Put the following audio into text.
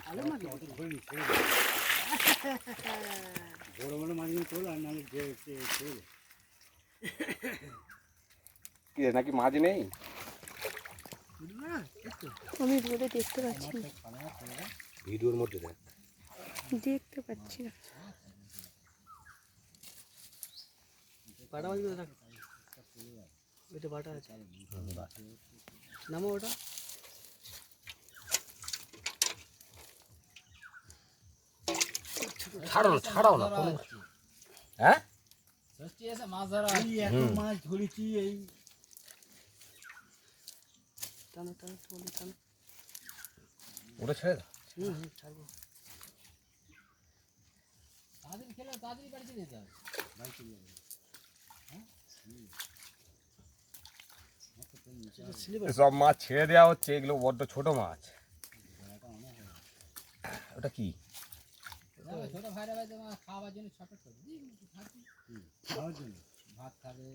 ভালো মাছ বড় বড় মাছগুলো তোল আর নাহলে ছেড়ে কি নাকি মাছ নেই? আমি বলে দেখতে পাচ্ছি না, ভিডিওর মধ্যে দেখ। দেখতে পাচ্ছি না। বাটা মাছগুলো রাখ, ওইটা বাটা আছে, নামো ওটা। ছাড়াও না কোনো। হ্যাঁ মাছ ধরা এত মাছ ধরেছি এই টানো টানো টানো। ওটা ছেড়ে দাও। ছাড়বো। তাড়াতাড়ি খেলে তাড়াতাড়ি বাড়িতে যেতে হবে, বাড়িতে যাবে। সব মাছ ছেড়ে দেওয়া হচ্ছে, এগুলো বড্ড ছোট মাছ। ওটা কি? ছোট ভাইরা ভাই খাওয়ার জন্য ছোট ছোট খাওয়ার জন্য ভাত খাবে।